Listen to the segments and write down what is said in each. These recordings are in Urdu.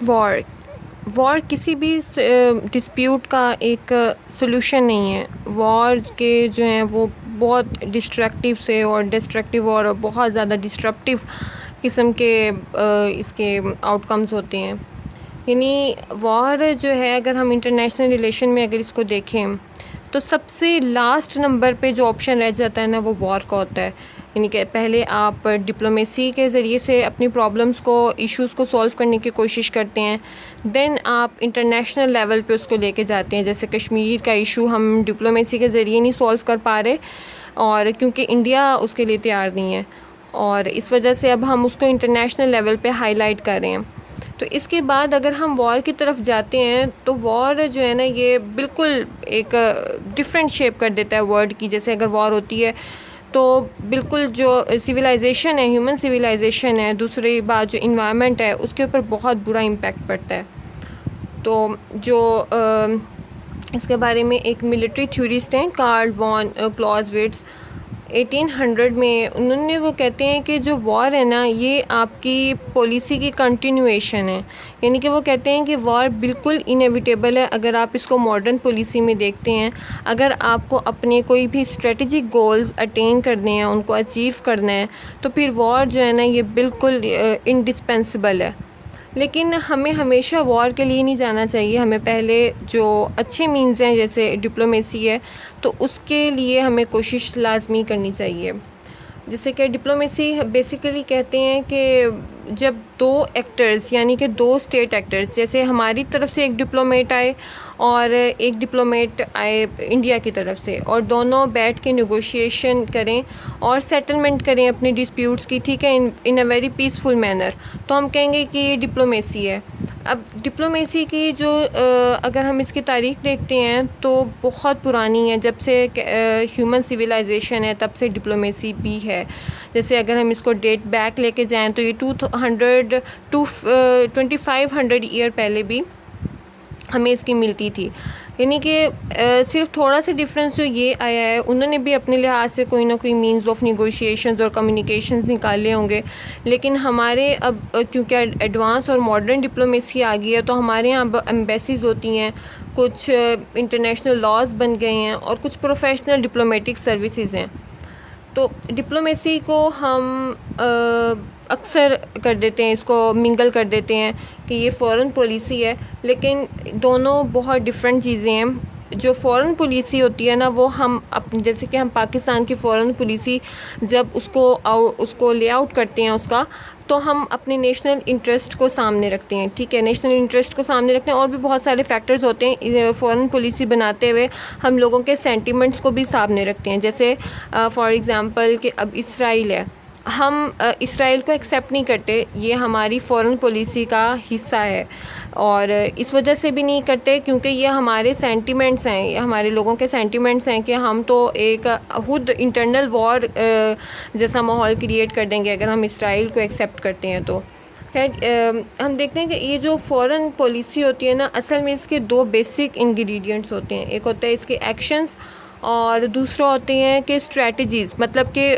وار کسی بھی ڈسپیوٹ کا ایک سلوشن نہیں ہے. وار کے جو ہیں وہ بہت ڈسٹرکٹیو اور بہت زیادہ ڈسٹرپٹیو قسم کے اس کے آؤٹ کمز ہوتے ہیں. یعنی وار جو ہے اگر ہم انٹرنیشنل ریلیشن میں اگر اس کو دیکھیں تو سب سے لاسٹ نمبر پہ جو آپشن رہ جاتا ہے نا وہ وار کا ہوتا ہے. یعنی کہ پہلے آپ ڈپلومیسی کے ذریعے سے اپنی پرابلمس کو ایشوز کو سولو کرنے کی کوشش کرتے ہیں, دین آپ انٹرنیشنل لیول پہ اس کو لے کے جاتے ہیں. جیسے کشمیر کا ایشو ہم ڈپلومیسی کے ذریعے نہیں سولو کر پا رہے, اور کیونکہ انڈیا اس کے لیے تیار نہیں ہے, اور اس وجہ سے اب ہم اس کو انٹرنیشنل لیول پہ ہائی لائٹ کر رہے ہیں. تو اس کے بعد اگر ہم وار کی طرف جاتے ہیں تو وار جو ہے نا یہ بالکل ایک ڈفرینٹ شیپ کر دیتا ہے ورڈ کی. جیسے اگر وار ہوتی ہے تو بالکل جو سویلائزیشن ہے, ہیومن سویلائزیشن ہے, دوسری بات جو انوائرمنٹ ہے اس کے اوپر بہت برا امپیکٹ پڑتا ہے. تو جو اس کے بارے میں ایک ملٹری تھیورسٹ ہیں کارل وان کلاوزویٹز, 1800 میں انہوں نے وہ کہتے ہیں کہ جو وار ہے نا یہ آپ کی پالیسی کی کنٹینویشن ہے. یعنی کہ وہ کہتے ہیں کہ وار بالکل انیویٹیبل ہے. اگر آپ اس کو ماڈرن پالیسی میں دیکھتے ہیں, اگر آپ کو اپنے کوئی بھی اسٹریٹجک گولز اٹین کرنے ہیں, ان کو اچیو کرنا ہے, تو پھر وار جو ہے نا یہ بالکل انڈسپینسیبل ہے. لیکن ہمیں ہمیشہ وار کے لیے نہیں جانا چاہیے. ہمیں پہلے جو اچھے مینز ہیں جیسے ڈپلومیسی ہے تو اس کے لیے ہمیں کوشش لازمی کرنی چاہیے. جیسے کہ ڈپلومیسی بیسیکلی کہتے ہیں کہ جب دو ایکٹرز یعنی کہ دو اسٹیٹ ایکٹرز, جیسے ہماری طرف سے ایک ڈپلومیٹ آئے اور ایک ڈپلومیٹ آئے انڈیا کی طرف سے, اور دونوں بیٹھ کے نیگوشیشن کریں اور سیٹلمنٹ کریں اپنے ڈسپیوٹس کی, ٹھیک ہے, ان اے ویری پیسفل مینر, تو ہم کہیں گے کہ یہ ڈپلومیسی ہے. اب ڈپلومیسی کی جو اگر ہم اس کی تاریخ دیکھتے ہیں تو بہت پرانی ہے. جب سے ہیومن سویلائزیشن ہے تب سے ڈپلومیسی بھی ہے. جیسے اگر ہم اس کو ڈیٹ بیک لے کے جائیں تو یہ 2500 ایئر پہلے بھی ہمیں اس کی ملتی تھی. یعنی کہ صرف تھوڑا سا ڈفرینس جو یہ آیا ہے, انہوں نے بھی اپنے لحاظ سے کوئی نہ کوئی مینز آف نیگوشیشنز اور کمیونیکیشنز نکالے ہوں گے. لیکن ہمارے اب کیونکہ ایڈوانس اور ماڈرن ڈپلومیسی آ گئی ہے تو ہمارے یہاں اب ایمبیسیز ہوتی ہیں, کچھ انٹرنیشنل لاز بن گئے ہیں, اور کچھ پروفیشنل ڈپلومیٹک سروسز ہیں. تو ڈپلومیسی کو ہم اکثر کر دیتے ہیں, اس کو منگل کر دیتے ہیں کہ یہ فورن پالیسی ہے, لیکن دونوں بہت ڈفرینٹ چیزیں ہیں. جو فورن پالیسی ہوتی ہے نا وہ ہم جیسے کہ ہم پاکستان کی فورن پالیسی جب اس کو لے آؤٹ کرتے ہیں اس کا, تو ہم اپنے نیشنل انٹرسٹ کو سامنے رکھتے ہیں, ٹھیک ہے, نیشنل انٹرسٹ کو سامنے رکھتے ہیں. اور بھی بہت سارے فیکٹرز ہوتے ہیں فورن پالیسی بناتے ہوئے, ہم لوگوں کے سینٹیمنٹس کو بھی سامنے رکھتے ہیں. جیسے فار ایگزامپل کہ اب اسرائیل ہے, ہم اسرائیل کو ایکسیپٹ نہیں کرتے, یہ ہماری فورن پالیسی کا حصہ ہے, اور اس وجہ سے بھی نہیں کرتے کیونکہ یہ ہمارے سینٹیمنٹس ہیں, یہ ہمارے لوگوں کے سینٹیمنٹس ہیں کہ ہم تو ایک خود انٹرنل وار جیسا ماحول کریٹ کر دیں گے اگر ہم اسرائیل کو ایکسیپٹ کرتے ہیں. تو خیر ہم دیکھتے ہیں کہ یہ جو فورن پالیسی ہوتی ہے نا, اصل میں اس کے دو بیسک انگریڈینٹس ہوتے ہیں. ایک ہوتا ہے اس کے ایکشنز, اور دوسرا ہوتے ہیں کہ اسٹریٹجیز, مطلب کہ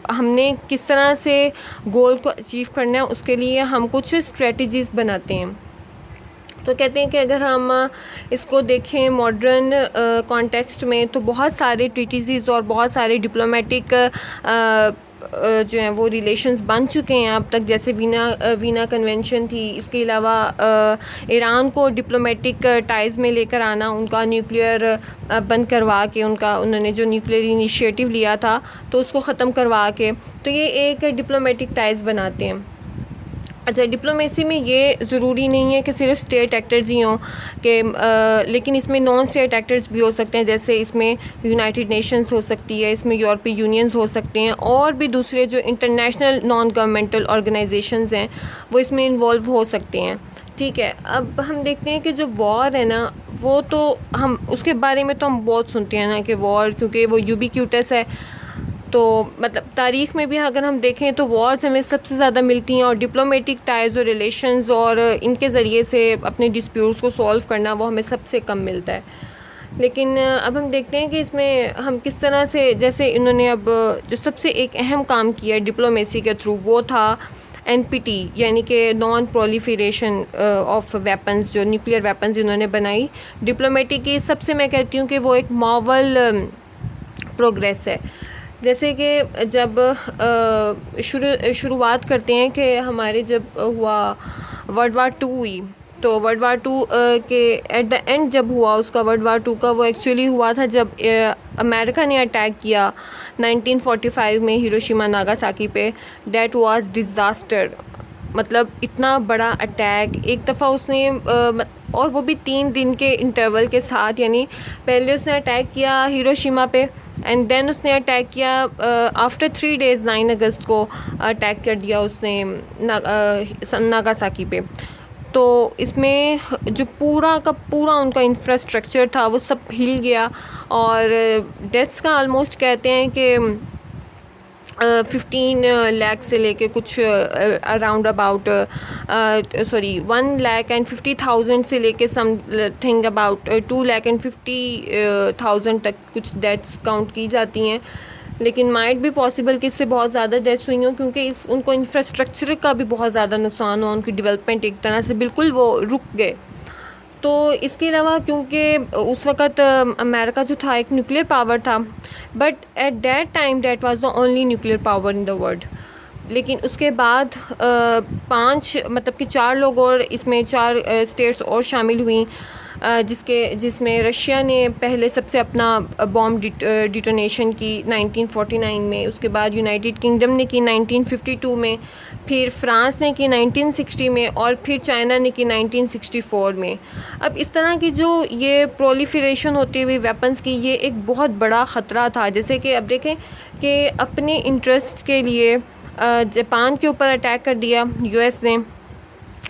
ہم نے کس طرح سے گول کو اچیو کرنا ہے, اس کے لیے ہم کچھ اسٹریٹجیز بناتے ہیں. تو کہتے ہیں کہ اگر ہم اس کو دیکھیں ماڈرن کانٹیکسٹ میں تو بہت سارے ٹریٹیزز اور بہت سارے ڈپلومیٹک جو ہیں وہ ریلیشنز بن چکے ہیں اب تک. جیسے وینا کنونشن تھی, اس کے علاوہ ایران کو ڈپلومیٹک ٹائز میں لے کر آنا, ان کا نیوکلیئر بند کروا کے, انہوں نے جو نیوکلیئر انیشیٹو لیا تھا تو اس کو ختم کروا کے, تو یہ ایک ڈپلومیٹک ٹائز بناتے ہیں. اچھا, ڈپلومیسی میں یہ ضروری نہیں ہے کہ صرف اسٹیٹ ایکٹرز ہی ہوں کہ لیکن اس میں نان اسٹیٹ ایکٹرز بھی ہو سکتے ہیں. جیسے اس میں یونائٹڈ نیشنز ہو سکتی ہے, اس میں یورپی یونینز ہو سکتے ہیں, اور بھی دوسرے جو انٹرنیشنل نان گورنمنٹل آرگنائزیشنز ہیں وہ اس میں انوالو ہو سکتے ہیں, ٹھیک ہے. اب ہم دیکھتے ہیں کہ جو وار ہے نا وہ تو ہم اس کے بارے میں تو ہم بہت سنتے ہیں نا کہ وار, کیونکہ وہ یوبیکیوٹس ہے, تو مطلب تاریخ میں بھی اگر ہم دیکھیں تو وارز ہمیں سب سے زیادہ ملتی ہیں, اور ڈپلومیٹک ٹائز اور ریلیشنز اور ان کے ذریعے سے اپنے ڈسپیوٹس کو سولو کرنا وہ ہمیں سب سے کم ملتا ہے. لیکن اب ہم دیکھتے ہیں کہ اس میں ہم کس طرح سے, جیسے انہوں نے اب جو سب سے ایک اہم کام کیا ہے ڈپلومیسی کے تھرو وہ تھا NPT یعنی کہ نان پرولیفریشن آف ویپنز، جو نیوکلیئر ویپنز انہوں نے بنائی ڈپلومیٹی کی، سب سے میں کہتی ہوں کہ وہ ایک ماول پروگریس ہے. جیسے کہ جب شروعات کرتے ہیں کہ ہمارے جب ہوا ورلڈ وار 2 ہوئی، تو ورلڈ وار 2 کے ایٹ دا اینڈ جب ہوا اس کا ورلڈ وار 2 کا، وہ ایکچولی ہوا تھا جب امریکہ نے اٹیک کیا 1945 میں ہیروشیما ناگاساکی پہ. That was disaster. مطلب اتنا بڑا اٹیک ایک دفعہ اس نے اور وہ بھی 3 دن کے انٹرول کے ساتھ، یعنی پہلے اس نے اٹیک کیا ہیروشیما پہ اینڈ دین اس نے اٹیک کیا آفٹر 3 days 9 اگست کو اٹیک کر دیا اس نے ناگاساکی پہ. تو اس میں جو پورا کا پورا ان کا انفراسٹرکچر تھا وہ سب ہل گیا، اور ڈیتھس کا آلموسٹ کہتے ہیں کہ 15 لاکھ سے لے کے کچھ اراؤنڈ اباؤٹ 1,50,000 سے لے کے سم تھنگ اباؤٹ 2,50,000 تک کچھ ڈیتھس کاؤنٹ کی جاتی ہیں. لیکن مائٹ بھی پاسبل کہ اس سے بہت زیادہ ڈیتھس ہوئی ہوں، کیونکہ ان کو انفراسٹرکچر کا بھی بہت زیادہ نقصان ہوا، ان کی ڈیولپمنٹ ایک طرح سے بالکل وہ رک گئے. تو اس کے علاوہ کیونکہ اس وقت امریکہ جو تھا ایک نیوکلیئر پاور تھا، but at that time that was the only nuclear power in the world. لیکن اس کے بعد 4 لوگ اور اس میں 4 اسٹیٹس اور شامل ہوئیں، جس میں رشیا نے پہلے سب سے اپنا بام ڈیٹونیشن کی 1949 میں، اس کے بعد یونائٹڈ کنگڈم نے کی 1952 میں، پھر فرانس نے کی 1960 میں، اور پھر چائنا نے کی 1964 میں. اب اس طرح کی جو یہ پرولیفریشن ہوتی ہوئی ویپنز کی، یہ ایک بہت بڑا خطرہ تھا. جیسے کہ اب دیکھیں کہ اپنے انٹرسٹ کے لیے جاپان کے اوپر اٹیک کر دیا US نے،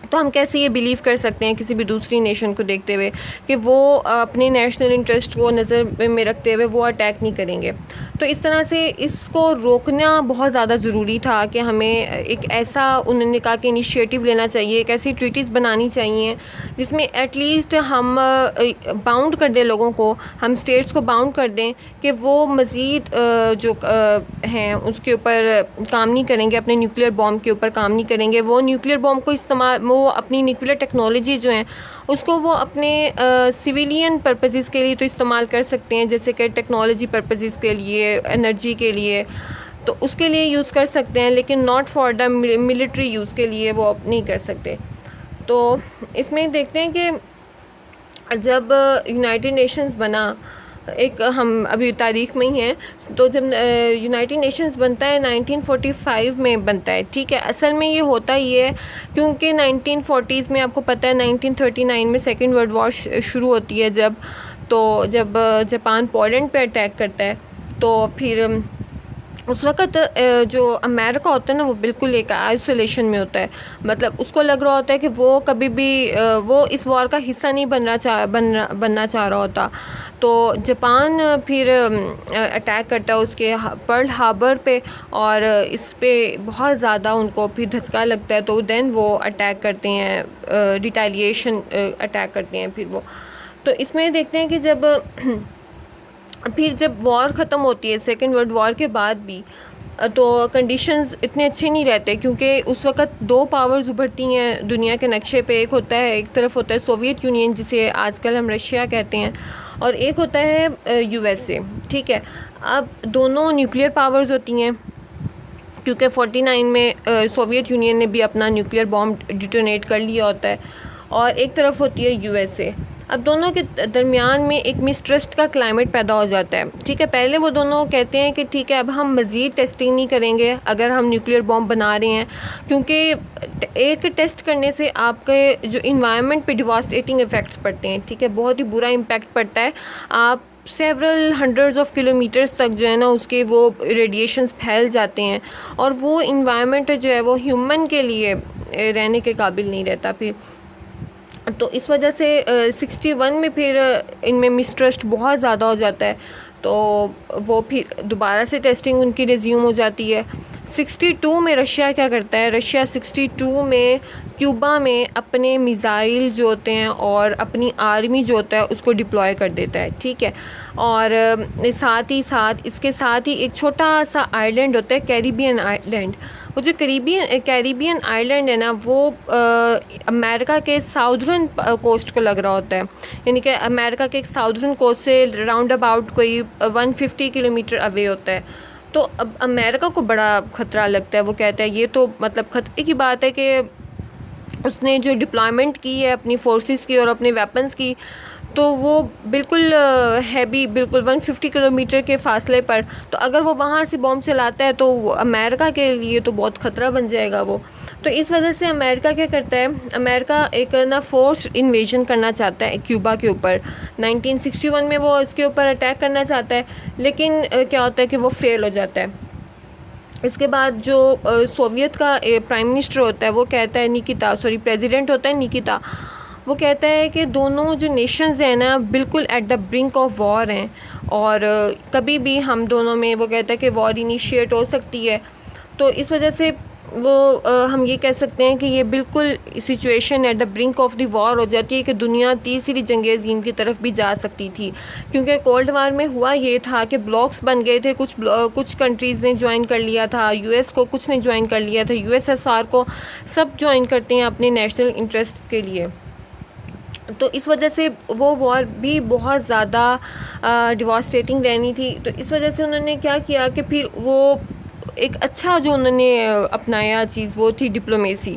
تو ہم کیسے یہ بلیو کر سکتے ہیں کسی بھی دوسری نیشن کو دیکھتے ہوئے کہ وہ اپنے نیشنل انٹرسٹ کو نظر میں رکھتے ہوئے وہ اٹیک نہیں کریں گے. تو اس طرح سے اس کو روکنا بہت زیادہ ضروری تھا کہ ہمیں ایک ایسا انہوں نے کہا کہ انیشیٹو لینا چاہیے، ایک ایسی ٹریٹیز بنانی چاہیے جس میں ایٹ لیسٹ ہم باؤنڈ کر دیں لوگوں کو، ہم اسٹیٹس کو باؤنڈ کر دیں کہ وہ مزید جو ہیں اس کے اوپر کام نہیں کریں گے، اپنے نیوکلیئر بام کے اوپر کام نہیں کریں گے. وہ نیوکلیئر بام کو وہ اپنی نیوکلیئر ٹیکنالوجی جو ہیں اس کو وہ اپنے سویلین پرپزز کے لیے تو استعمال کر سکتے ہیں، جیسے کہ ٹیکنالوجی پرپزز کے لیے، انرجی کے لیے، تو اس کے لیے یوز کر سکتے ہیں، لیکن not for the military use کے لیے وہ نہیں کر سکتے. تو اس میں دیکھتے ہیں کہ جب یونائٹڈ نیشنز بنا، ایک ہم ابھی تاریخ میں ہی ہیں، تو جب یونائٹڈ نیشنز بنتا ہے 1945 میں بنتا ہے. ٹھیک ہے، اصل میں یہ ہوتا ہی ہے کیونکہ 1940s میں آپ کو پتہ ہے 1939 میں سیکنڈ ورلڈ وار شروع ہوتی ہے، جب جاپان پولینڈ پہ اٹیک کرتا ہے. تو پھر اس وقت جو امریکہ ہوتا ہے نا، وہ بالکل ایک آئسولیشن میں ہوتا ہے. مطلب اس کو لگ رہا ہوتا ہے کہ وہ کبھی بھی وہ اس وار کا حصہ نہیں بننا چاہ رہا ہوتا. تو جاپان پھر اٹیک کرتا ہے اس کے پرل ہاربر پہ، اور اس پہ بہت زیادہ ان کو پھر دھچکا لگتا ہے. تو دین وہ اٹیک کرتے ہیں، ریٹیلیشن اٹیک کرتے ہیں پھر وہ. تو اس میں دیکھتے ہیں کہ پھر جب وار ختم ہوتی ہے سیکنڈ ورلڈ وار کے بعد بھی، تو کنڈیشنز اتنے اچھے نہیں رہتے، کیونکہ اس وقت 2 پاورز ابھرتی ہیں دنیا کے نقشے پہ. ایک طرف ہوتا ہے سوویت یونین، جسے آج کل ہم رشیا کہتے ہیں، اور ایک ہوتا ہے USA. ٹھیک ہے، اب دونوں نیوکلیئر پاورز ہوتی ہیں، کیونکہ 49 میں سوویت یونین نے بھی اپنا نیوکلیئر بام ڈیٹونیٹ کر لیا ہوتا ہے، اور ایک طرف ہوتی ہے USA. اب دونوں کے درمیان میں ایک مسٹرسٹ کا کلائمیٹ پیدا ہو جاتا ہے. ٹھیک ہے، پہلے وہ دونوں کہتے ہیں کہ ٹھیک ہے اب ہم مزید ٹیسٹنگ نہیں کریں گے اگر ہم نیوکلیئر بام بنا رہے ہیں، کیونکہ ایک ٹیسٹ کرنے سے آپ کے جو انوائرمنٹ پہ ڈیواسٹیٹنگ افیکٹس پڑتے ہیں. ٹھیک ہے، بہت ہی برا امپیکٹ پڑتا ہے. آپ سیورل ہنڈریڈز آف کلومیٹرز تک جو ہے نا اس کے وہ ریڈیشنز پھیل جاتے ہیں، اور وہ انوائرمنٹ جو ہے وہ ہیومن کے لیے رہنے کے قابل نہیں رہتا پھر. تو اس وجہ سے 61 میں پھر ان میں مسٹرسٹ بہت زیادہ ہو جاتا ہے. تو وہ پھر دوبارہ سے ٹیسٹنگ ان کی ریزیوم ہو جاتی ہے. 62 میں رشیا کیا کرتا ہے، رشیا 62 میں کیوبا میں اپنے میزائل جو ہوتے ہیں اور اپنی آرمی جو ہوتا ہے اس کو ڈپلوائے کر دیتا ہے، ٹھیک ہے. اور ساتھ ہی ساتھ اس کے ساتھ ہی ایک چھوٹا سا آئیلینڈ ہوتا ہے، کیریبین آئیلینڈ. وہ جو کیریبین آئیلینڈ ہے نا، وہ امریکہ کے ساؤدرن کوسٹ کو لگ رہا ہوتا ہے، یعنی کہ امریکہ کے ایک ساؤدرن کوسٹ سے راؤنڈ اباؤٹ کوئی 150 کلومیٹر اوے ہوتا ہے. تو اب امریکہ کو بڑا خطرہ لگتا ہے، وہ کہتا ہے یہ تو مطلب خطرے کی بات ہے کہ اس نے جو ڈپلائمنٹ کی ہے اپنی فورسز کی اور اپنے ویپنز کی، تو وہ بالکل ہیوی، بالکل 150 کلومیٹر کے فاصلے پر. تو اگر وہ وہاں سے بوم چلاتا ہے تو امریکہ کے لیے تو بہت خطرہ بن جائے گا وہ. تو اس وجہ سے امریکہ کیا کرتا ہے، امریکہ ایک نا فورس انویژن کرنا چاہتا ہے کیوبا کے اوپر. 1961 میں وہ اس کے اوپر اٹیک کرنا چاہتا ہے، لیکن کیا ہوتا ہے کہ وہ فیل ہو جاتا ہے. اس کے بعد جو سوویت کا پرائم منسٹر ہوتا ہے وہ کہتا ہے پریزیڈنٹ ہوتا ہے نیکیتا، وہ کہتا ہے کہ دونوں جو نیشنز ہیں نا بالکل at the brink of war ہیں، اور کبھی بھی ہم دونوں میں، وہ کہتا ہے کہ وار انیشیٹ ہو سکتی ہے. تو اس وجہ سے وہ ہم یہ کہہ سکتے ہیں کہ یہ بالکل situation at the brink of the war ہو جاتی ہے کہ دنیا تیسری جنگ عظیم کی طرف بھی جا سکتی تھی. کیونکہ کولڈ وار میں ہوا یہ تھا کہ بلاکس بن گئے تھے، کچھ کنٹریز نے جوائن کر لیا تھا، یو ایس کو کچھ نے جوائن کر لیا تھا، یو ایس ایس آر کو، سب جوائن کرتے ہیں اپنے نیشنل انٹرسٹ کے لیے. تو اس وجہ سے وہ وار بھی بہت زیادہ ڈیواسٹیٹنگ رہنی تھی. تو اس وجہ سے انہوں نے کیا کیا کہ پھر وہ ایک اچھا جو انہوں نے اپنایا چیز وہ تھی ڈپلومیسی.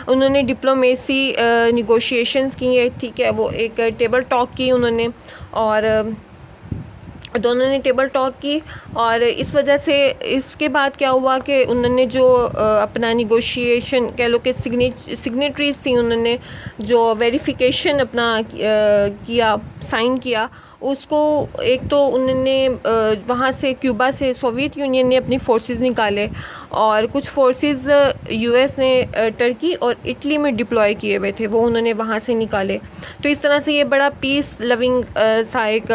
انہوں نے ڈپلومیسی نیگوشیشنز کی ہے، ٹھیک ہے، وہ ایک ٹیبل ٹاک کی انہوں نے، اور دونوں نے ٹیبل ٹاک کی. اور اس وجہ سے اس کے بعد کیا ہوا کہ انہوں نے جو اپنا نیگوشیشن کہہ لو کہ سگنیٹریز تھیں، انہوں نے جو ویریفیکیشن اپنا کیا، سائن کیا، اس کو ایک تو انہوں نے وہاں سے کیوبا سے سوویت یونین نے اپنی فورسز نکالے، اور کچھ فورسز یو ایس نے ٹرکی اور اٹلی میں ڈپلوائے کیے ہوئے تھے، وہ انہوں نے وہاں سے نکالے. تو اس طرح سے یہ بڑا پیس لونگ سا ایک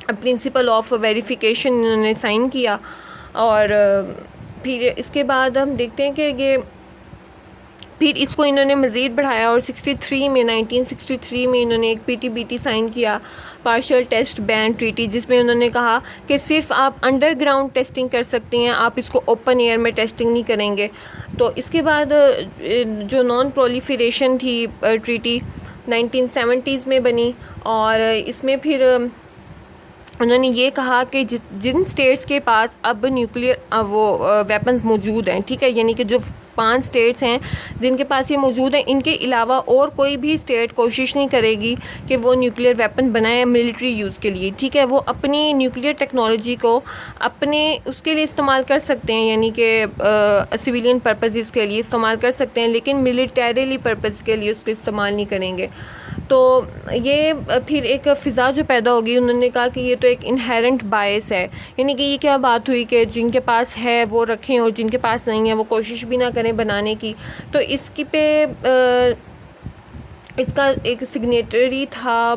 پرنسپل آف ویریفیکیشن انہوں نے سائن کیا. اور پھر اس کے بعد ہم دیکھتے ہیں کہ پھر اس کو انہوں نے مزید بڑھایا، اور 1963 میں انہوں نے ایک P T B T sign کیا، پارشل ٹیسٹ بین ٹریٹی، جس میں انہوں نے کہا کہ صرف آپ انڈر گراؤنڈ ٹیسٹنگ کر سکتے ہیں، آپ اس کو اوپن ایئر میں ٹیسٹنگ نہیں کریں گے. تو اس کے بعد جو نان پرولیفریشن تھی ٹریٹی 1970s میں بنی، اور اس میں پھر انہوں نے یہ کہا کہ جن اسٹیٹس کے پاس اب نیوکلیئر وہ ویپنز موجود ہیں، ٹھیک ہے، یعنی کہ جو 5 اسٹیٹس ہیں جن کے پاس یہ موجود ہیں، ان کے علاوہ اور کوئی بھی اسٹیٹ کوشش نہیں کرے گی کہ وہ نیوکلیئر ویپن بنائے ملٹری یوز کے لیے، ٹھیک ہے. وہ اپنی نیوکلیئر ٹیکنالوجی کو اپنے اس کے لیے استعمال کر سکتے ہیں، یعنی کہ سویلین پرپزز کے لیے استعمال کر سکتے ہیں، لیکن ملیٹریلی پرپز کے لیے اس کو استعمال نہیں کریں گے. تو یہ پھر ایک فضا جو پیدا ہوگی، انہوں نے کہا کہ یہ تو ایک انہیرنٹ باعث ہے، یعنی کہ یہ کیا بات ہوئی کہ جن کے پاس ہے وہ رکھیں اور جن کے پاس نہیں ہے وہ کوشش بھی نہ کریں بنانے کی. تو اس کی پہ اس کا ایک سگنیٹری تھا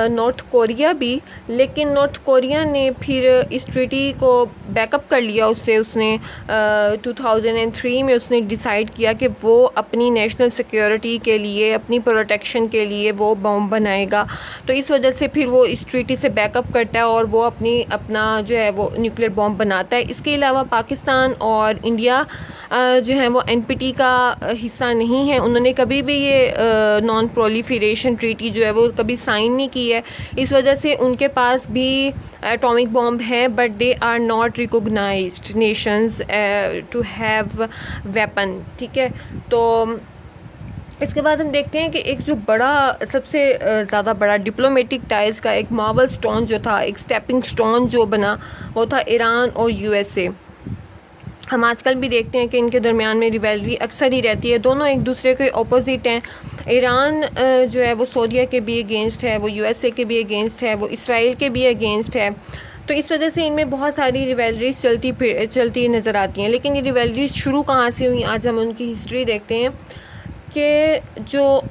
نارتھ کوریا بھی، لیکن نارتھ کوریا نے پھر اس ٹریٹی کو بیک اپ کر لیا. اس نے 2003 میں اس نے ڈیسائیڈ کیا کہ وہ اپنی نیشنل سیکیورٹی کے لیے، اپنی پروٹیکشن کے لیے وہ بم بنائے گا. تو اس وجہ سے پھر وہ اس ٹریٹی سے بیک اپ کرتا ہے اور وہ اپنا جو ہے وہ نیوکلیئر بم بناتا ہے. اس کے علاوہ پاکستان اور انڈیا جو ہیں وہ NPT کا حصہ نہیں ہیں. انہوں نے کبھی بھی یہ نان پرولیفریشن ٹریٹی جو ہے وہ کبھی سائن نہیں کی ہے. اس وجہ سے ان کے پاس بھی ایٹامک بام ہیں، but they are not recognised nations to have weapon, ٹھیک ہے. تو اس کے بعد ہم دیکھتے ہیں کہ ایک جو سب سے زیادہ بڑا ڈپلومیٹک ٹائز کا ایک مارول سٹون جو تھا، ایک سٹیپنگ سٹون جو بنا، وہ تھا ایران اور USA. ہم آج کل بھی دیکھتے ہیں کہ ان کے درمیان میں ریویلری اکثر ہی رہتی ہے، دونوں ایک دوسرے کے اپوزٹ ہیں. ایران جو ہے وہ سعودیہ کے بھی اگینسٹ ہے، وہ USA کے بھی اگینسٹ ہے، وہ اسرائیل کے بھی اگینسٹ ہے. تو اس وجہ سے ان میں بہت ساری ریویلریز چلتی نظر آتی ہیں. لیکن یہ ریویلریز شروع کہاں سے ہوئی، آج ہم ان کی ہسٹری دیکھتے ہیں کہ جو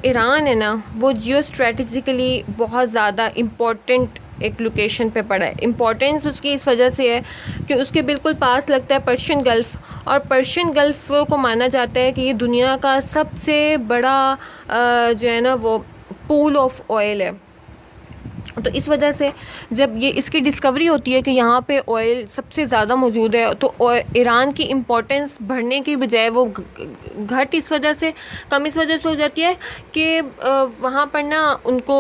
ایران ہے نا، وہ جیو اسٹریٹجیکلی بہت زیادہ امپورٹنٹ ایک لوکیشن پہ پڑا ہے. امپورٹینس اس کی اس وجہ سے ہے کہ اس کے بالکل پاس لگتا ہے پرشین گلف, اور پرشین گلف کو مانا جاتا ہے کہ یہ دنیا کا سب سے بڑا جو ہے نا وہ پول آف آئل ہے. تو اس وجہ سے جب یہ اس کی ڈسکوری ہوتی ہے کہ یہاں پہ آئل سب سے زیادہ موجود ہے, تو ایران کی امپورٹینس بڑھنے کی بجائے وہ گھٹ اس وجہ سے کم اس وجہ سے ہو جاتی ہے کہ وہاں پر نا ان کو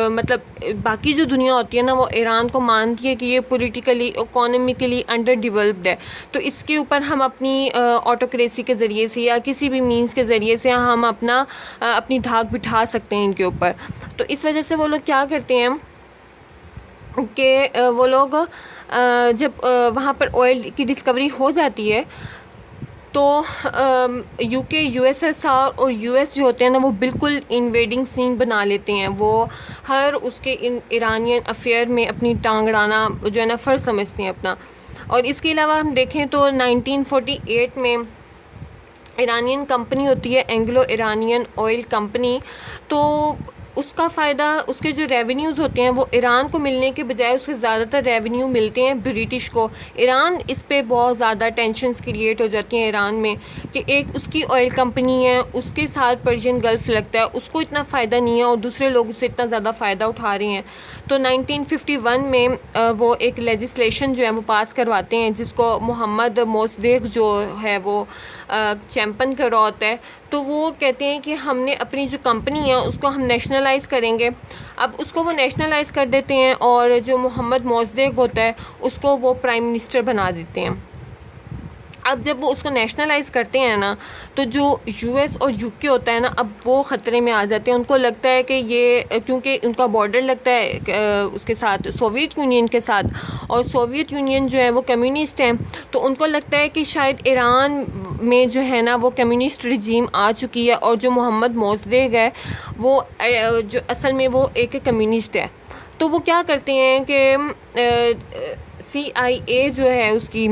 مطلب باقی جو دنیا ہوتی ہے نا وہ ایران کو مانتی ہے کہ یہ پولیٹیکلی اکانومیکلی انڈر ڈیولپڈ ہے, تو اس کے اوپر ہم اپنی آٹوکریسی کے ذریعے سے یا کسی بھی مینس کے ذریعے سے ہم اپنی دھاک بٹھا سکتے ہیں ان کے اوپر. تو اس وجہ سے وہ لوگ کیا کرتے ہیں کہ وہ لوگ جب وہاں پر آئل کی ڈسکوری ہو جاتی ہے تو یو کے یو ایس ایس آر اور یو ایس جو ہوتے ہیں نا وہ بالکل انویڈنگ سین بنا لیتے ہیں. وہ ہر اس کے ایرانین افیئر میں اپنی ٹانگ اڑانا جو ہے نا فرض سمجھتے ہیں اپنا. اور اس کے علاوہ ہم دیکھیں تو 1948 میں ایرانین کمپنی ہوتی ہے اینگلو ایرانین آئل کمپنی, تو اس کا فائدہ اس کے جو ریونیوز ہوتے ہیں وہ ایران کو ملنے کے بجائے اس سے زیادہ تر ریونیو ملتے ہیں برٹش کو. ایران اس پہ بہت زیادہ ٹینشنز کریٹ ہو جاتی ہیں ایران میں کہ ایک اس کی آئل کمپنی ہے, اس کے ساتھ پرشین گلف لگتا ہے, اس کو اتنا فائدہ نہیں ہے اور دوسرے لوگ اس سے اتنا زیادہ فائدہ اٹھا رہے ہیں. تو 1951 میں وہ ایک لیجسلیشن جو ہے وہ پاس کرواتے ہیں جس کو محمد موصدیق جو ہے وہ چیمپئن کر رہا ہوتا ہے. تو وہ کہتے ہیں کہ ہم نے اپنی جو کمپنی ہے اس کو ہم نیشنلائز کریں گے. اب اس کو وہ نیشنلائز کر دیتے ہیں اور جو محمد موصدیق ہوتا ہے اس کو وہ پرائم منسٹر بنا دیتے ہیں. اب جب وہ اس کو نیشنلائز کرتے ہیں نا تو جو یو ایس اور یو کے ہوتا ہے نا اب وہ خطرے میں آ جاتے ہیں. ان کو لگتا ہے کہ یہ کیونکہ ان کا بارڈر لگتا ہے اس کے ساتھ سوویت یونین کے ساتھ, اور سوویت یونین جو ہے وہ کمیونسٹ ہیں, تو ان کو لگتا ہے کہ شاید ایران میں جو ہے نا وہ کمیونسٹ رجیم آ چکی ہے اور جو محمد موصدیق ہے وہ جو اصل میں وہ ایک کمیونسٹ ہے. تو وہ کیا کرتے ہیں کہ CIA جو ہے اس کی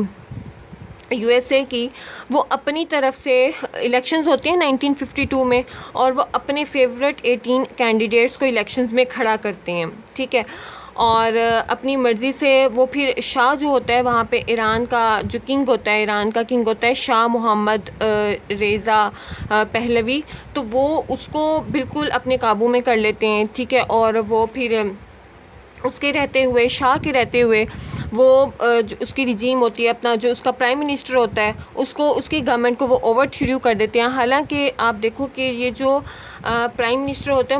یو ایس اے کی, وہ اپنی طرف سے الیکشنز ہوتے ہیں 1952 میں, اور وہ اپنے فیوریٹ 18 کینڈیڈیٹس کو الیکشنز میں کھڑا کرتے ہیں, ٹھیک ہے. اور اپنی مرضی سے وہ پھر شاہ جو ہوتا ہے وہاں پہ ایران کا جو کنگ ہوتا ہے, ایران کا کنگ ہوتا ہے شاہ محمد رضا پہلوی, تو وہ اس کو بالکل اپنے قابو میں کر لیتے ہیں, ٹھیک ہے. اور وہ پھر اس کے رہتے ہوئے شاہ کے رہتے ہوئے وہ جو اس کی رجیم ہوتی ہے اپنا جو اس کا پرائم منسٹر ہوتا ہے اس کو اس کی گورنمنٹ کو وہ اوور تھرو کر دیتے ہیں. حالانکہ آپ دیکھو کہ یہ جو پرائم منسٹر ہوتا ہے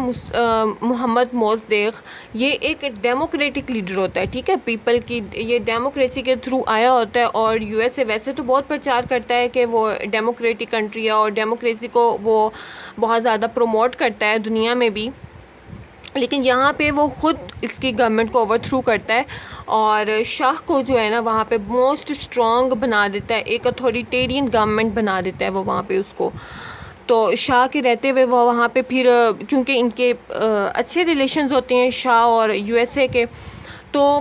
محمد موصدیق, یہ ایک ڈیموکریٹک لیڈر ہوتا ہے, ٹھیک ہے, پیپل کی یہ ڈیموکریسی کے تھرو آیا ہوتا ہے. اور یو ایس اے ویسے تو بہت پرچار کرتا ہے کہ وہ ڈیموکریٹک کنٹری ہے اور ڈیموکریسی کو وہ بہت زیادہ پروموٹ کرتا ہے دنیا میں بھی, لیکن یہاں پہ وہ خود اس کی گورنمنٹ کو اوور تھرو کرتا ہے اور شاہ کو جو ہے نا وہاں پہ موسٹ اسٹرانگ بنا دیتا ہے, ایک اتھارٹیرین گورنمنٹ بنا دیتا ہے وہ وہاں پہ اس کو. تو شاہ کے رہتے ہوئے وہ وہاں پہ پھر کیونکہ ان کے اچھے ریلیشنز ہوتے ہیں شاہ اور یو ایس اے کے, تو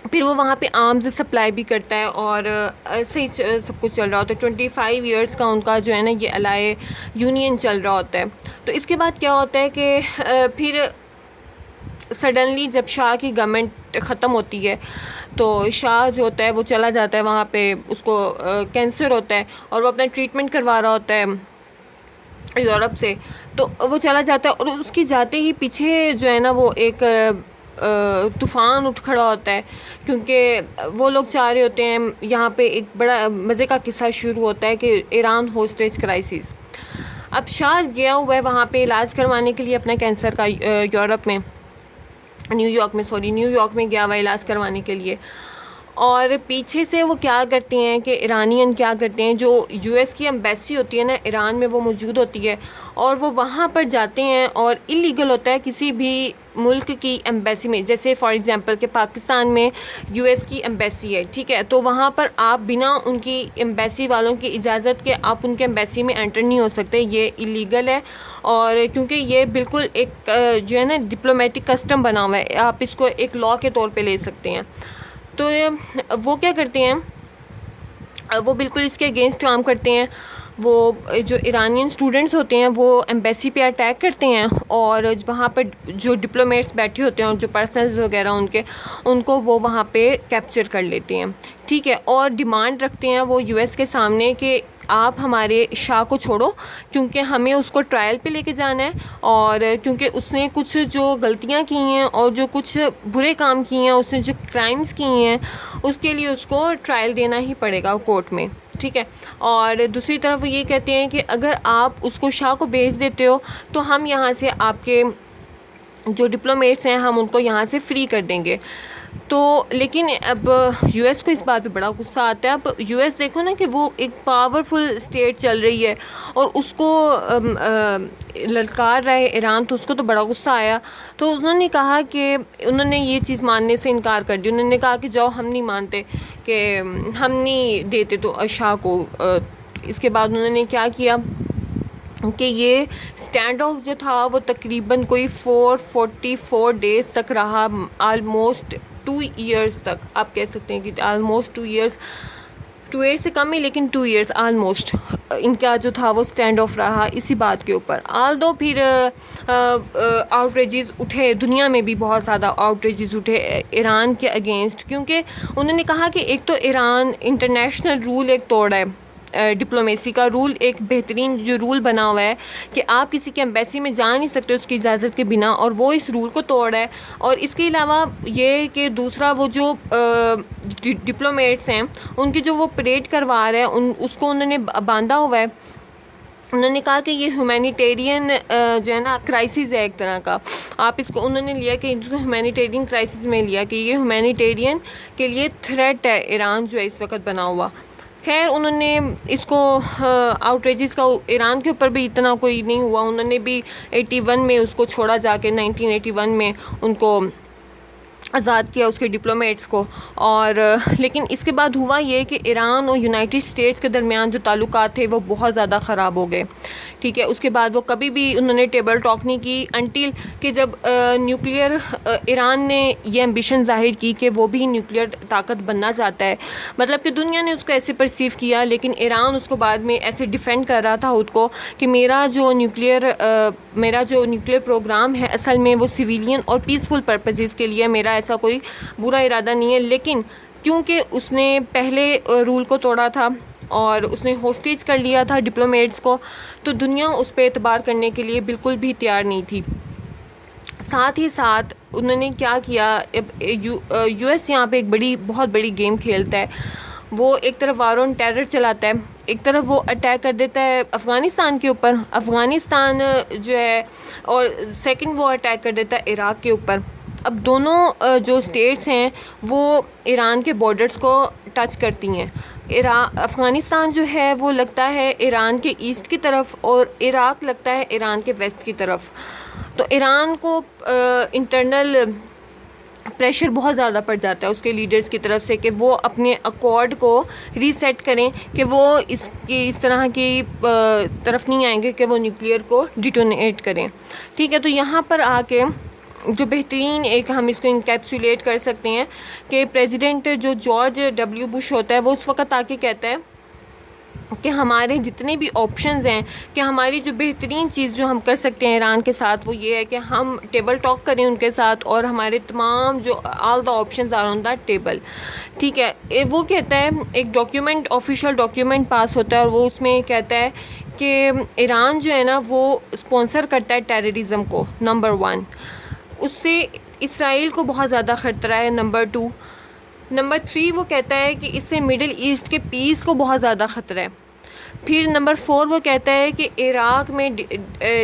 پھر وہ وہاں پہ آرمز سپلائی بھی کرتا ہے اور ایسے ہی سب کچھ چل رہا ہوتا ہے. 25 ایئرس کا ان کا جو ہے نا یہ الائے یونین چل رہا ہوتا ہے. تو اس کے بعد کیا ہوتا ہے کہ پھر سڈنلی جب شاہ کی گورنمنٹ ختم ہوتی ہے تو شاہ جو ہوتا ہے وہ چلا جاتا ہے وہاں پہ, اس کو کینسر ہوتا ہے اور وہ اپنا ٹریٹمنٹ کروا رہا ہوتا ہے یورپ سے, تو وہ چلا جاتا ہے اور اس کی جاتے ہی پیچھے جو ہے نا وہ ایک طوفان اٹھ کھڑا ہوتا ہے, کیونکہ وہ لوگ چاہ رہے ہوتے ہیں. یہاں پہ ایک بڑا مزے کا قصہ شروع ہوتا ہے کہ ایران ہوسٹیج کرائسس. اب شاہ گیا ہوا ہے وہاں پہ علاج کروانے کے لیے اپنا کینسر کا یورپ میں, نیو یارک میں گیا ہوا علاج کروانے کے لیے. اور پیچھے سے وہ کیا کرتے ہیں کہ ایرانین کیا کرتے ہیں, جو یو ایس کی ایمبیسی ہوتی ہے نا ایران میں وہ موجود ہوتی ہے, اور وہ وہاں پر جاتے ہیں اور اللیگل ہوتا ہے کسی بھی ملک کی ایمبیسی میں, جیسے فار ایگزامپل کہ پاکستان میں یو ایس کی ایمبیسی ہے, ٹھیک ہے, تو وہاں پر آپ بنا ان کی ایمبیسی والوں کی اجازت کے آپ ان کے ایمبیسی میں انٹر نہیں ہو سکتے, یہ اللیگل ہے. اور کیونکہ یہ بالکل ایک جو ہے نا ڈپلومیٹک کسٹم بنا ہوا ہے, آپ اس کو ایک لاء کے طور پہ لے سکتے ہیں. تو وہ کیا کرتے ہیں, وہ بالکل اس کے اگینسٹ کام کرتے ہیں وہ جو ایرانین اسٹوڈنٹس ہوتے ہیں وہ ایمبیسی پہ اٹیک کرتے ہیں اور وہاں پر جو ڈپلومیٹس بیٹھے ہوتے ہیں اور جو پرسنز وغیرہ ان کو وہ وہاں پہ کیپچر کر لیتے ہیں. ٹھیک ہے, اور ڈیمانڈ رکھتے ہیں وہ یو ایس کے سامنے کہ آپ ہمارے شاہ کو چھوڑو کیونکہ ہمیں اس کو ٹرائل پہ لے کے جانا ہے, اور کیونکہ اس نے کچھ جو غلطیاں کی ہیں اور جو کچھ برے کام کیے ہیں, اس نے جو کرائمز کیے ہیں, اس کے لیے اس کو ٹرائل دینا ہی پڑے گا کورٹ میں. ٹھیک ہے, اور دوسری طرف وہ یہ کہتے ہیں کہ اگر آپ اس کو شاہ کو بھیج دیتے ہو تو ہم یہاں سے آپ کے جو ڈپلومیٹس ہیں ہم ان کو یہاں سے فری کر دیں گے. تو لیکن اب یو ایس کو اس بات پہ بڑا غصہ آتا ہے. اب یو ایس دیکھو نا کہ وہ ایک پاورفل اسٹیٹ چل رہی ہے اور اس کو للکار رہا ہے ایران, تو اس کو تو بڑا غصہ آیا. تو انہوں نے کہا کہ انہوں نے یہ چیز ماننے سے انکار کر دیا. انہوں نے کہا کہ جاؤ, ہم نہیں مانتے, کہ ہم نہیں دیتے تو شاہ کو. اس کے بعد انہوں نے کیا کیا کہ یہ اسٹینڈ آف جو تھا وہ تقریباً کوئی 444 days تک رہا, آلموسٹ 2 years تک. آپ کہہ سکتے ہیں کہ آلموسٹ 2 years, 2 years سے کم ہی, لیکن 2 years آلموسٹ ان کا جو تھا وہ اسٹینڈ آف رہا اسی بات کے اوپر. آل دو پھر آؤٹریجز اٹھے, دنیا میں بھی بہت زیادہ آؤٹریجز اٹھے ایران کے اگینسٹ, کیونکہ انہوں نے کہا کہ ایک تو ایران انٹرنیشنل رول ایک توڑا ہے, ڈپلومیسی کا رول, ایک بہترین جو رول بنا ہوا ہے کہ آپ کسی کے ایمبیسی میں جا نہیں سکتے اس کی اجازت کے بنا, اور وہ اس رول کو توڑ ہے. اور اس کے علاوہ یہ کہ دوسرا وہ جو ڈپلومیٹس ہیں ان کی جو وہ پریڈ کروا رہے ہیں اس کو انہوں نے باندھا ہوا ہے. انہوں نے کہا کہ یہ ہیومینیٹیرین جو ہے نا کرائسس ہے ایک طرح کا. آپ اس کو انہوں نے لیا کہ اس کو ہیومینیٹیرین کرائسس میں لیا کہ یہ ہیومینیٹیرین کے لیے تھریٹ ہے ایران جو ہے اس وقت بنا ہوا. خیر انہوں نے اس کو آؤٹریجز کا ایران کے اوپر بھی اتنا کوئی نہیں ہوا. انہوں نے بھی 81 میں اس کو چھوڑا, جا کے 1981 میں ان کو آزاد کیا اس کے ڈپلومیٹس کو. اور لیکن اس کے بعد ہوا یہ کہ ایران اور یونائٹڈ اسٹیٹس کے درمیان جو تعلقات تھے وہ بہت زیادہ خراب ہو گئے. ٹھیک ہے, اس کے بعد وہ کبھی بھی انہوں نے ٹیبل ٹاک نہیں کی انٹل کہ جب نیوکلیئر ایران نے یہ ایمبیشن ظاہر کی کہ وہ بھی نیوکلیئر طاقت بننا چاہتا ہے. مطلب کہ دنیا نے اس کو ایسے پرسیو کیا, لیکن ایران اس کو بعد میں ایسے ڈیفینڈ کر رہا تھا خود کو کہ میرا جو نیوکلیئر پروگرام ہے اصل میں وہ سویلین اور پیسفل پرپزز کے لیے, میرا ایسا کوئی برا ارادہ نہیں ہے. لیکن کیونکہ اس نے پہلے رول کو توڑا تھا اور اس نے ہوسٹیج کر لیا تھا ڈپلومیٹس کو, تو دنیا اس پہ اعتبار کرنے کے لیے بالکل بھی تیار نہیں تھی. ساتھ ہی ساتھ انہوں نے کیا کیا, یو ایس یہاں پہ ایک بہت بڑی گیم کھیلتا ہے. وہ ایک طرف وار آن ٹیرر چلاتا ہے, ایک طرف وہ اٹیک کر دیتا ہے افغانستان کے اوپر, افغانستان جو ہے, اور سیکنڈ وہ اٹیک کر دیتا ہے عراق کے اوپر. اب دونوں جو اسٹیٹس ہیں وہ ایران کے بارڈرز کو ٹچ کرتی ہیں. افغانستان جو ہے وہ لگتا ہے ایران کے ایسٹ کی طرف اور عراق لگتا ہے ایران کے ویسٹ کی طرف. تو ایران کو انٹرنل پریشر بہت زیادہ پڑ جاتا ہے اس کے لیڈرز کی طرف سے کہ وہ اپنے اکارڈ کو ری سیٹ کریں, کہ وہ اس طرح کی طرف نہیں آئیں گے کہ وہ نیوکلیئر کو ڈیٹونیٹ کریں. ٹھیک ہے, تو یہاں پر آ کے جو بہترین ایک ہم اس کو انکیپسولیٹ کر سکتے ہیں کہ پریزیڈنٹ جو جارج ڈبلیو بش ہوتا ہے وہ اس وقت آ کے کہتا ہے کہ ہمارے جتنے بھی آپشنز ہیں, کہ ہماری جو بہترین چیز جو ہم کر سکتے ہیں ایران کے ساتھ وہ یہ ہے کہ ہم ٹیبل ٹاک کریں ان کے ساتھ, اور ہمارے تمام جو all the options are on the table. ٹھیک ہے, وہ کہتا ہے ایک ڈاکیومنٹ, آفیشیل ڈاکیومنٹ پاس ہوتا ہے اور وہ اس میں کہتا ہے کہ ایران جو ہے نا وہ اسپانسر کرتا ہے ٹیررزم کو, نمبر 1. اس سے اسرائیل کو بہت زیادہ خطرہ ہے, نمبر 2. نمبر 3 وہ کہتا ہے کہ اس سے مڈل ایسٹ کے پیس کو بہت زیادہ خطرہ ہے. پھر نمبر 4 وہ کہتا ہے کہ عراق میں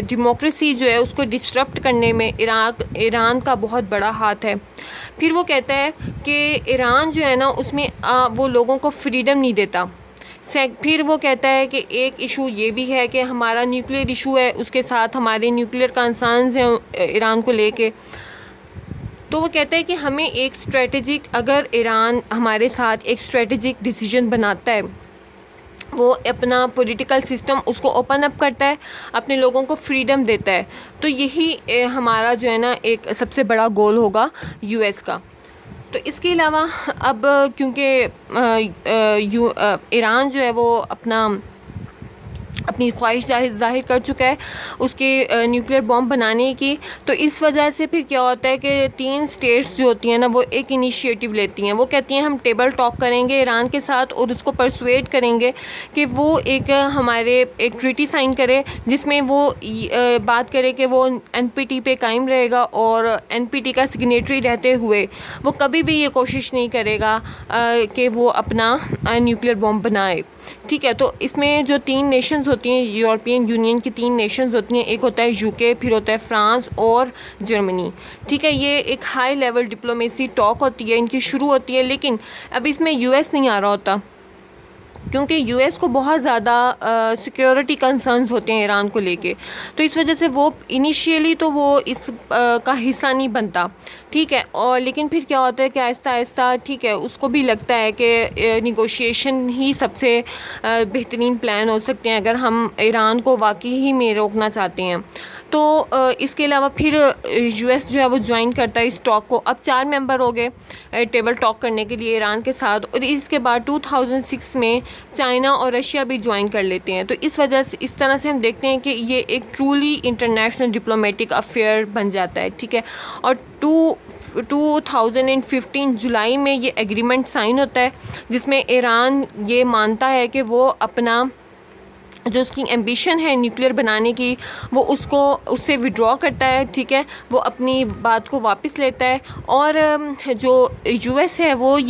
ڈیموکریسی جو ہے اس کو ڈسٹرپٹ کرنے میں ایران کا بہت بڑا ہاتھ ہے. پھر وہ کہتا ہے کہ ایران جو ہے نا اس میں وہ لوگوں کو فریڈم نہیں دیتا. پھر وہ کہتا ہے کہ ایک ایشو یہ بھی ہے کہ ہمارا نیوکلیئر ایشو ہے, اس کے ساتھ ہمارے نیوکلیئر کنسرنز ہیں ایران کو لے کے. تو وہ کہتا ہے کہ ہمیں ایک اسٹریٹجک, اگر ایران ہمارے ساتھ ایک اسٹریٹجک ڈیسیجن بناتا ہے, وہ اپنا پولیٹیکل سسٹم اس کو اوپن اپ کرتا ہے, اپنے لوگوں کو فریڈم دیتا ہے, تو یہی ہمارا جو ہے نا ایک سب سے بڑا گول ہوگا یو ایس کا. تو اس کے علاوہ اب کیونکہ ایران جو ہے وہ اپنا اپنی خواہش ظاہر کر چکا ہے اس کے نیوکلیر بام بنانے کی. تو اس وجہ سے پھر کیا ہوتا ہے کہ 3 اسٹیٹس جو ہوتی ہیں نا وہ ایک انیشیٹو لیتی ہیں. وہ کہتی ہیں ہم ٹیبل ٹاک کریں گے ایران کے ساتھ اور اس کو پرسویٹ کریں گے کہ وہ ایک ٹریٹی سائن کرے جس میں وہ بات کرے کہ وہ NPT پہ قائم رہے گا, اور NPT کا سگنیٹری رہتے ہوئے وہ کبھی بھی یہ کوشش نہیں کرے گا کہ وہ اپنا نیوکلیر بام بنائے. ٹھیک ہے, تو اس میں جو 3 نیشنز ہوتی ہیں یورپین یونین کی 3 نیشنز ہوتی ہیں, ایک ہوتا ہے UK, پھر ہوتا ہے فرانس اور جرمنی. ٹھیک ہے, یہ ایک ہائی لیول ڈپلومیسی ٹاک ہوتی ہے, ان کی شروع ہوتی ہے, لیکن اب اس میں US نہیں آ رہا ہوتا کیونکہ US کو بہت زیادہ سیکیورٹی کنسرنز ہوتے ہیں ایران کو لے کے. تو اس وجہ سے وہ انیشیلی تو وہ اس کا حصہ نہیں بنتا. ٹھیک ہے, اور لیکن پھر کیا ہوتا ہے کہ آہستہ آہستہ ٹھیک ہے اس کو بھی لگتا ہے کہ نیگوشیشن ہی سب سے بہترین پلان ہو سکتے ہیں اگر ہم ایران کو واقعی ہی میں روکنا چاہتے ہیں. تو اس کے علاوہ پھر US جو ہے وہ جوائن کرتا ہے اس ٹاک کو. اب 4 ممبر ہو گئے ٹیبل ٹاک کرنے کے لیے ایران کے ساتھ, اور اس کے بعد 2006 میں چائنا اور رشیا بھی جوائن کر لیتے ہیں. تو اس وجہ سے اس طرح سے ہم دیکھتے ہیں کہ یہ ایک ٹرولی انٹرنیشنل ڈپلومیٹک افیئر بن جاتا ہے. ٹھیک ہے, اور 2015 جولائی میں یہ ایگریمنٹ سائن ہوتا ہے جس میں ایران یہ مانتا ہے کہ وہ اپنا جو اس کی ایمبیشن ہے نیوکلیر بنانے کی وہ اس سے وڈرا کرتا ہے. ٹھیک ہے, وہ اپنی بات کو واپس لیتا ہے, اور جو US ہے وہ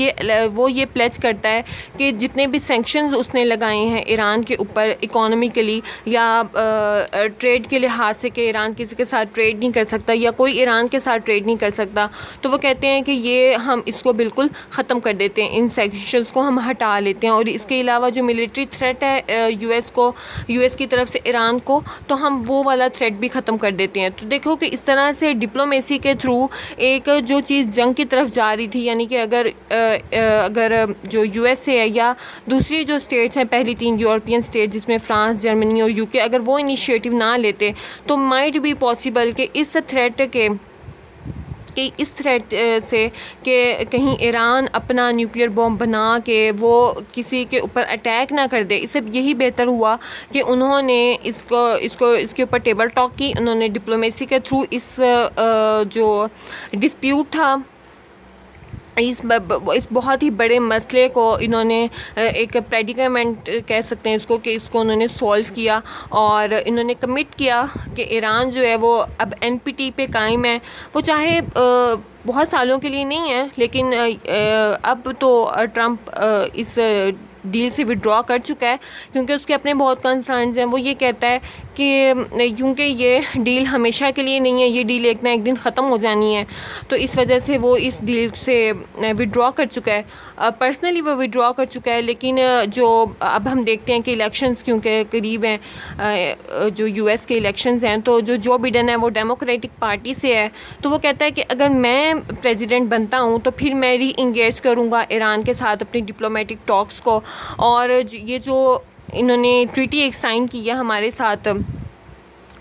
یہ پلیج کرتا ہے کہ جتنے بھی سینکشنز اس نے لگائے ہیں ایران کے اوپر اکانومیکلی یا ٹریڈ کے لحاظ سے کہ ایران کسی کے ساتھ ٹریڈ نہیں کر سکتا یا کوئی ایران کے ساتھ ٹریڈ نہیں کر سکتا, تو وہ کہتے ہیں کہ یہ ہم اس کو بالکل ختم کر دیتے ہیں, ان سینکشنز کو ہم ہٹا لیتے ہیں. اور اس کے علاوہ جو ملٹری تھریٹ ہے US کی طرف سے ایران کو, تو ہم وہ والا تھریٹ بھی ختم کر دیتے ہیں. تو دیکھو کہ اس طرح سے ڈپلومیسی کے تھرو ایک جو چیز جنگ کی طرف جا رہی تھی, یعنی کہ اگر جو USA ہے یا دوسری جو اسٹیٹس ہیں پہلی 3 یورپین اسٹیٹ جس میں فرانس, جرمنی اور UK, اگر وہ انیشیٹو نہ لیتے تو مائٹ بی پاسبل کہ اس تھریٹ سے کہ کہیں ایران اپنا نیوکلیر بام بنا کے وہ کسی کے اوپر اٹیک نہ کر دے. اس سے یہی بہتر ہوا کہ انہوں نے اس کے اوپر ٹیبل ٹاک کی, انہوں نے ڈپلومیسی کے تھرو اس جو ڈسپیوٹ تھا اس بہت ہی بڑے مسئلے کو انہوں نے ایک پریڈیکمنٹ کہہ سکتے ہیں اس کو, کہ اس کو انہوں نے سولو کیا, اور انہوں نے کمٹ کیا کہ ایران جو ہے وہ اب NPT پہ قائم ہے. وہ چاہے بہت سالوں کے لیے نہیں ہے, لیکن اب تو ٹرمپ اس ڈیل سے وڈرا کر چکا ہے کیونکہ اس کے اپنے بہت کنسرنز ہیں. وہ یہ کہتا ہے کہ کیونکہ یہ ڈیل ہمیشہ کے لیے نہیں ہے, یہ ڈیل ایک نہ ایک دن ختم ہو جانی ہے, تو اس وجہ سے وہ اس ڈیل سے وڈرا کر چکا ہے. پرسنلی وہ وڈرا کر چکا ہے, لیکن جو اب ہم دیکھتے ہیں کہ الیکشنز کیونکہ قریب ہیں, جو US کے الیکشنز ہیں, تو جو بائیڈن ہے وہ ڈیموکریٹک پارٹی سے ہے, تو وہ کہتا ہے کہ اگر میں پریزیڈنٹ بنتا ہوں تو پھر میں ری انگیج کروں گا ایران کے ساتھ اپنی ڈپلومیٹک ٹاکس کو. اور یہ جو انہوں نے ٹریٹی ایک سائن کی ہے ہمارے ساتھ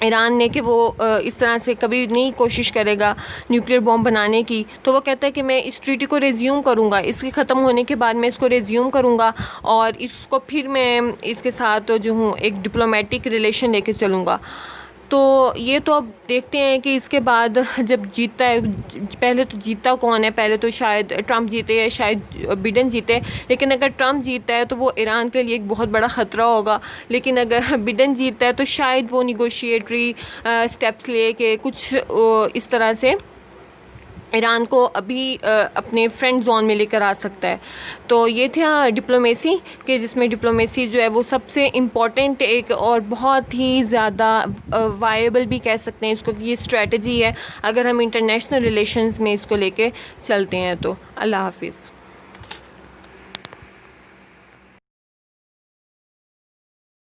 ایران نے کہ وہ اس طرح سے کبھی نہیں کوشش کرے گا نیوکلیر بام بنانے کی, تو وہ کہتا ہے کہ میں اس ٹریٹی کو ریزیوم کروں گا, اس کے ختم ہونے کے بعد میں اس کو ریزیوم کروں گا, اور اس کو پھر میں اس کے ساتھ جو ہوں ایک ڈپلومیٹک ریلیشن لے کے چلوں گا. تو یہ تو اب دیکھتے ہیں کہ اس کے بعد جب جیتتا ہے, پہلے تو جیتتا کون ہے, پہلے تو شاید ٹرمپ جیتے یا شاید بائیڈن جیتے, لیکن اگر ٹرمپ جیتتا ہے تو وہ ایران کے لیے ایک بہت بڑا خطرہ ہوگا, لیکن اگر بائیڈن جیتتا ہے تو شاید وہ نیگوشیٹری سٹیپس لے کے کچھ اس طرح سے ایران کو ابھی اپنے فرینڈ زون میں لے کر آ سکتا ہے. تو یہ تھا ڈپلومیسی, کہ جس میں ڈپلومیسی جو ہے وہ سب سے امپورٹنٹ ایک اور بہت ہی زیادہ وائبل بھی کہہ سکتے ہیں اس کو, کہ یہ اسٹریٹجی ہے اگر ہم انٹرنیشنل ریلیشنز میں اس کو لے کے چلتے ہیں. تو اللہ حافظ.